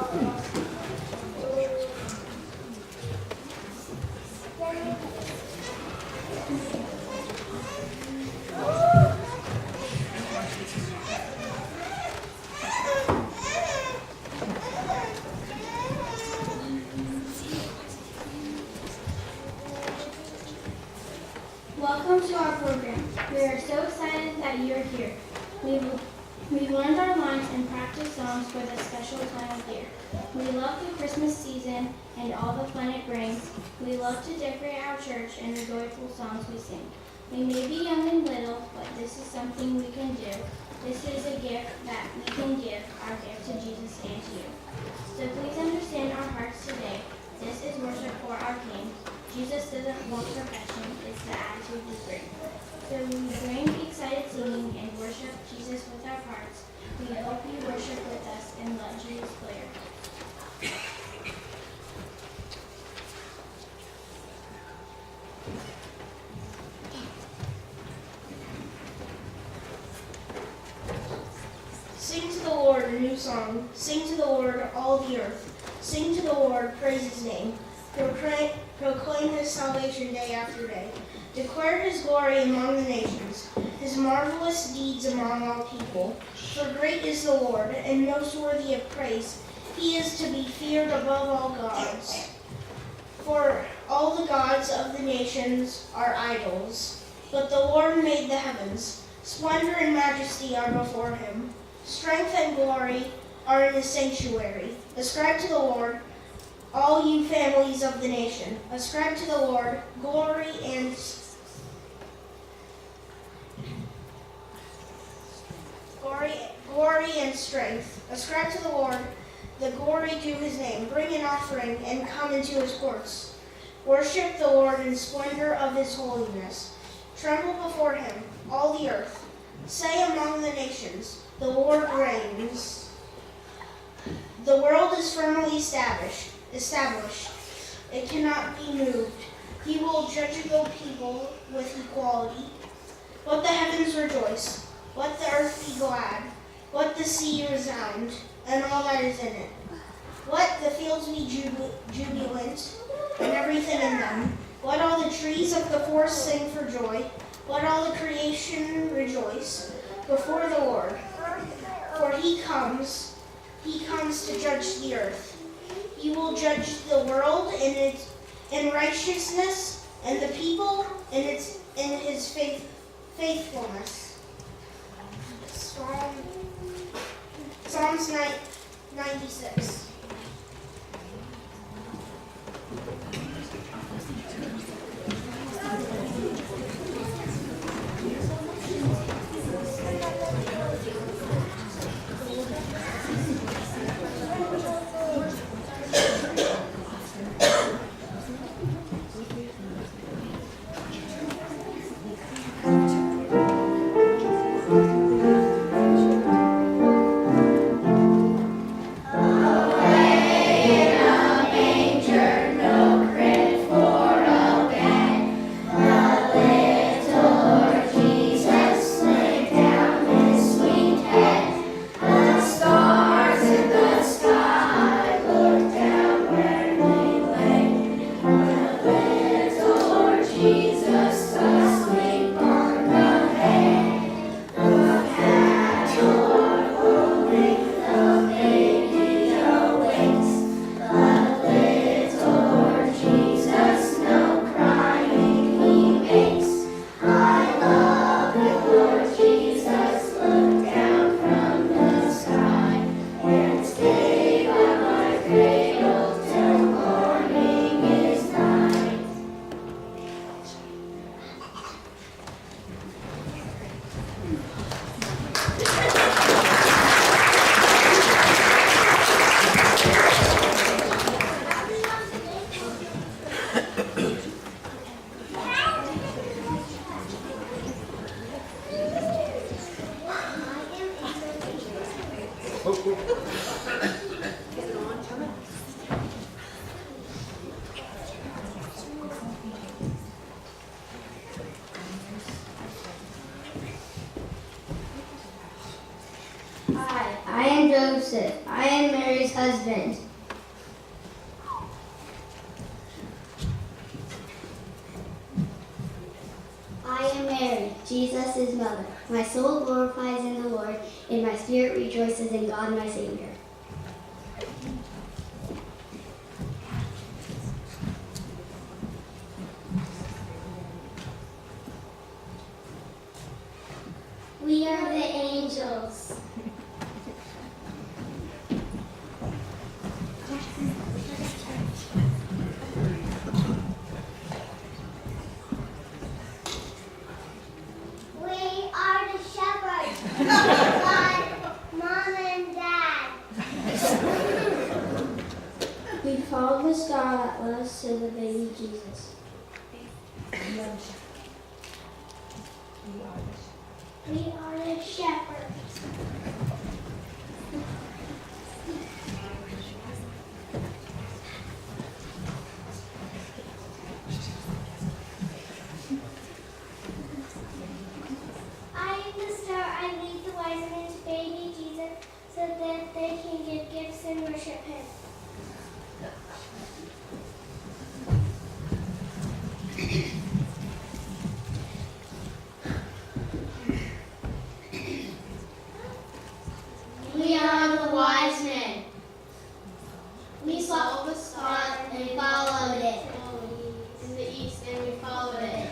Welcome to our program. We are so excited that you are here. We've learned our lines and practiced songs for this special time of year. We love the Christmas season and all the fun it brings. We love to decorate our church and the joyful songs we sing. We may be young and little, but this is something we can do. This is a gift that we can give, our gift to Jesus and to you. So please understand our hearts today. This is worship for our King. Jesus doesn't want perfection, it's the attitude we bring. So we bring excited singing and worship Jesus with our hearts. We hope you worship with us and let Jesus play your part. Sing to the Lord a new song. Sing to the Lord, all the earth. Sing to the Lord, praise his name. Proclaim his salvation day after day. Declare his glory among the nations, his marvelous deeds among all people. For great is the Lord, and most worthy of praise. He is to be feared above all gods. For all the gods of the nations are idols, but the Lord made the heavens. Splendor and majesty are before him. Strength and glory are in his sanctuary. Ascribe to the Lord, all you families of the nation. Ascribe to the Lord glory and strength. Ascribe to the Lord the glory due his name. Bring an offering and come into his courts. Worship the Lord in splendor of his holiness. Tremble before him, all the earth. Say among the nations, the Lord reigns. The world is firmly established. It cannot be moved. He will judge the people with equality. Let the heavens rejoice. Let the earth be glad. Let the sea resound, and all that is in it. Let the fields be jubilant, and everything in them. Let all the trees of the forest sing for joy. Let all the creation rejoice before the Lord. For he comes to judge the earth. He will judge the world in righteousness, and the people in his faithfulness. Psalms 96. Oh husband. I am Mary, Jesus' mother. My soul glorifies in the Lord, and my spirit rejoices in God my Savior. We are the angels. We are the shepherds. God, Mom and Dad. We followed the star that led us to the baby Jesus. We are the shepherds. I am the star. I lead the wise men to baby Jesus so that they can give gifts and worship him. We are the wise men. We saw the star and followed it. In the east, and we followed it.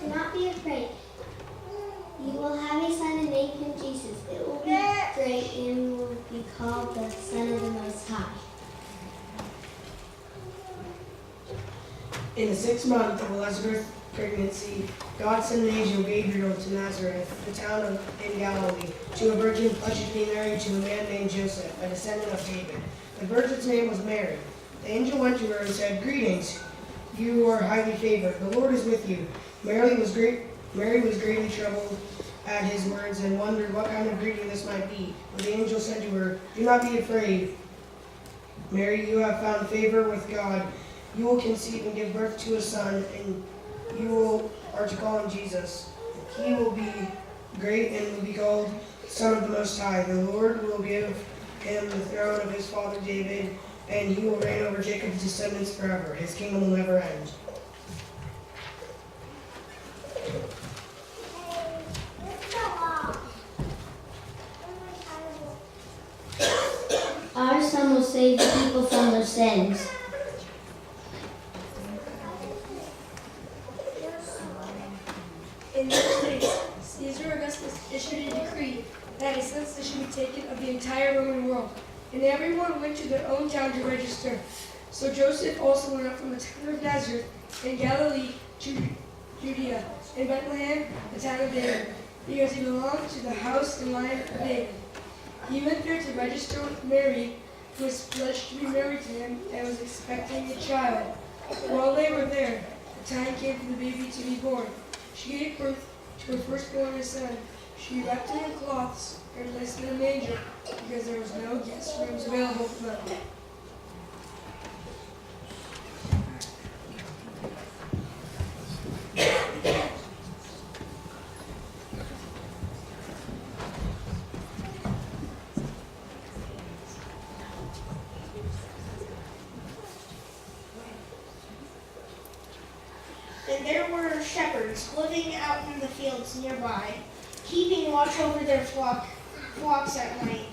Do not be afraid. You will have a son and name him Jesus. It will be great and will be called the Son of the Most High. In the 6th month of Elizabeth's pregnancy, God sent an angel Gabriel to Nazareth, the town in Galilee, to a virgin pledged to be married to a man named Joseph, a descendant of David. The virgin's name was Mary. The angel went to her and said, "Greetings, you are highly favored. The Lord is with you." Mary was greatly troubled at his words and wondered what kind of greeting this might be. But the angel said to her, "Do not be afraid, Mary, you have found favor with God. You will conceive and give birth to a son, and you are to call him Jesus. He will be great and will be called Son of the Most High. The Lord will give him the throne of his father David, and he will reign over Jacob's descendants forever. His kingdom will never end." Our son will save the people from their sins. In those days, Caesar Augustus issued a decree that a census should be taken of the entire Roman world, and everyone went to their own town to register. So Joseph also went up from the town of Nazareth in Galilee to Judea, in Bethlehem, the town of David, because he belonged to the house and line of David. He went there to register with Mary, who was pledged to be married to him and was expecting a child. While they were there, the time came for the baby to be born. She gave birth to her firstborn son. She wrapped him in cloths and placed him in a manger because there was no guest rooms available for them. And there were shepherds living out in the fields nearby, keeping watch over their flocks at night.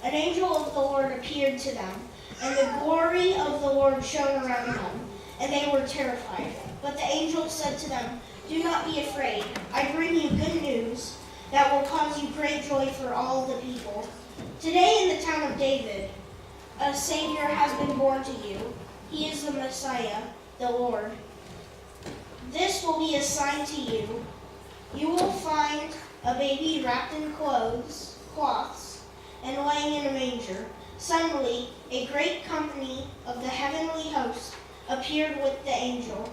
An angel of the Lord appeared to them, and the glory of the Lord shone around them, and they were terrified. But the angel said to them, "Do not be afraid. I bring you good news that will cause you great joy for all the people. Today in the town of David, a Savior has been born to you. He is the Messiah, the Lord. This will be a sign to you. You will find a baby wrapped in cloths, and lying in a manger." Suddenly, a great company of the heavenly host appeared with the angel.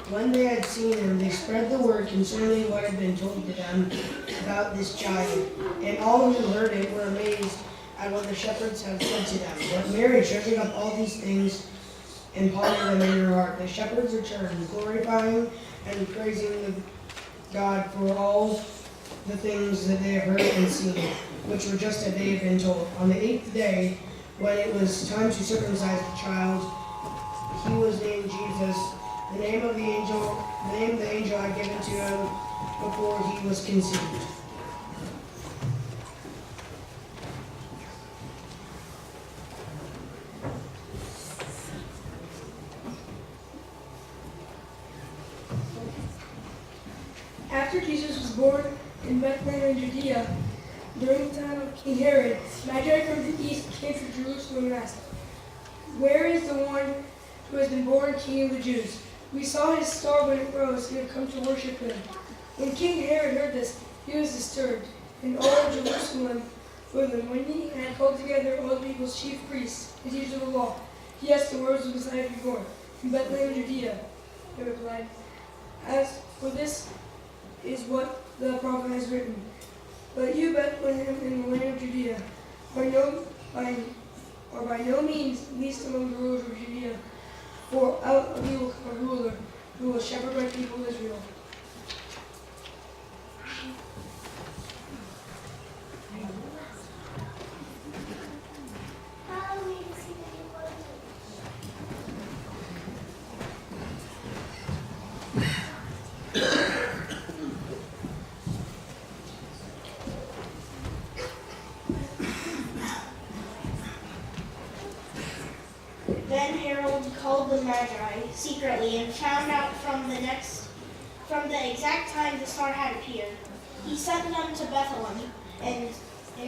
When they had seen him, they spread the word concerning what had been told to them about this child. And all who heard it were amazed at what the shepherds had said to them. But Mary treasured up all these things and pondered them in her heart. The shepherds returned, glorifying and praising God for all the things that they had heard and seen, which were just as they had been told. On the 8th day, when it was time to circumcise the child, he was named Jesus, the name the angel had given to him before he was conceived. After Jesus was born in Bethlehem in Judea, during the time of King Herod, Magi from the east came to Jerusalem and asked, "Where is the one who has been born King of the Jews? We saw his star when it rose and have come to worship him." When King Herod heard this, he was disturbed, and all of Jerusalem with him. When he had called together all the people's chief priests and teachers of the law, he asked them, "Where was the Messiah to be born?" "In Bethlehem in Judea," they replied. "As for this is what the prophet has written. But you, Bethlehem, in the land of Judea, are by no means least among the rulers of Judea, for out of you will come a ruler who will shepherd my people Israel." Then Herod called the Magi secretly and found out from the exact time the star had appeared. He sent them to Bethlehem and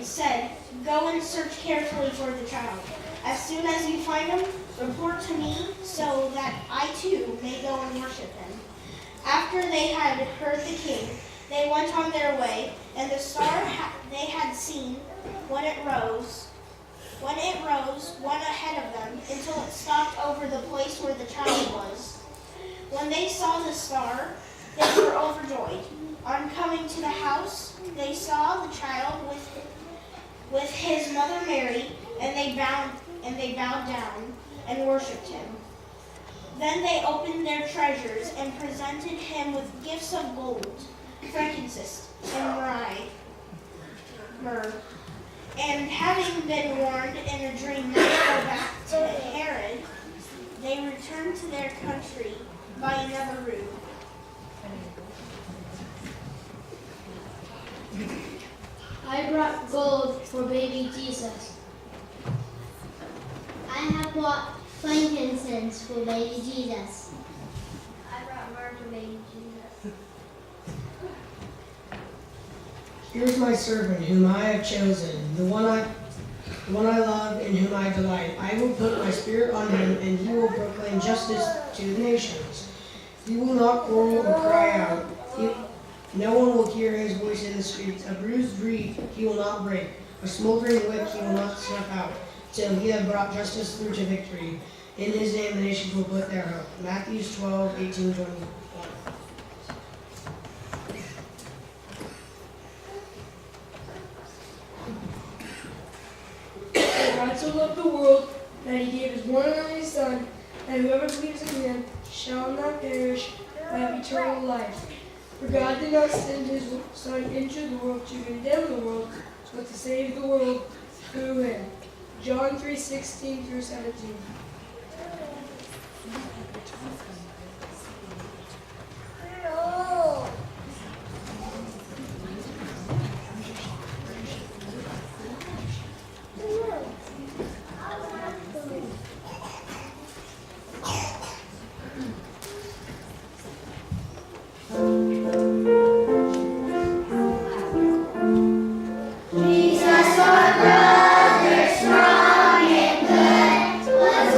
said, "Go and search carefully for the child. As soon as you find him, report to me so that I too may go and worship him." After they had heard the king, they went on their way, and the star they had seen when it rose went ahead of them until it stopped over the place where the child was. When they saw the star, they were overjoyed. On coming to the house, they saw the child with his mother Mary, and they bowed down and worshipped him. Then they opened their treasures and presented him with gifts of gold, frankincense, and myrrh. And having been warned in a dream not to go back to Herod, they returned to their country by another route. I brought gold for baby Jesus. I have brought frankincense for baby Jesus. I brought myrrh for baby Jesus. Here's my servant whom I have chosen, the one I love, in whom I delight. I will put my spirit on him, and he will proclaim justice to the nations. He will not quarrel or cry out. No one will hear his voice in the streets. A bruised reed he will not break. A smoldering wick he will not snuff out, till he have brought justice through to victory. In his name the nations will put their hope. Matthew 12:18-21. God so loved the world that he gave his one and only Son, that whoever believes in him shall not perish, but have eternal life. For God did not send his Son into the world to condemn the world, but to save the world through him. John 3:16-17. Jesus, our brother, strong and good, was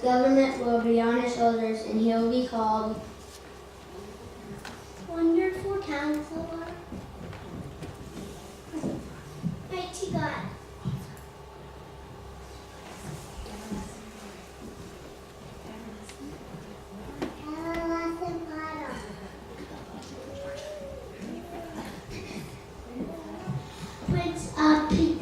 government will be on his shoulders, and he will be called Wonderful Counselor, Mighty God. Everlasting Father. Prince of Peace.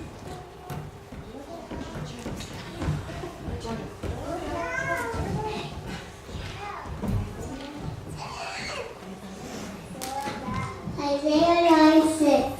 Isaiah 9:6.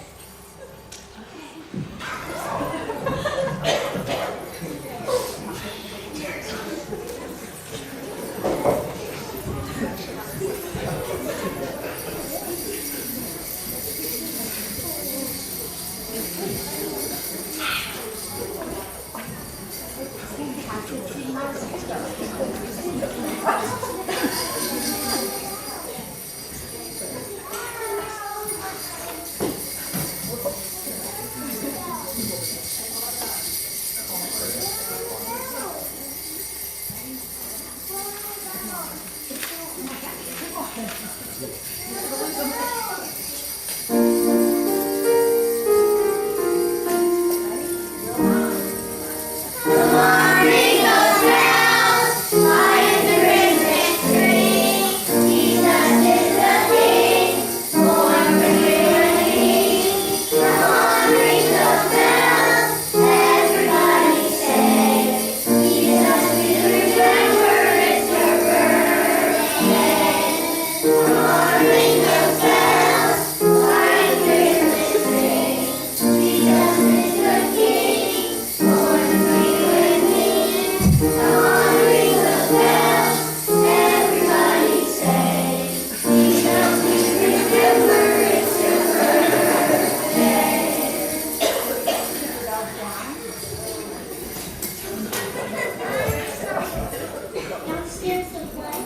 Downstairs to play.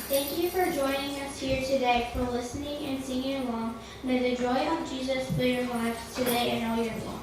Thank you for joining us here today, for listening and singing along. May the joy of Jesus fill your lives today and all year long.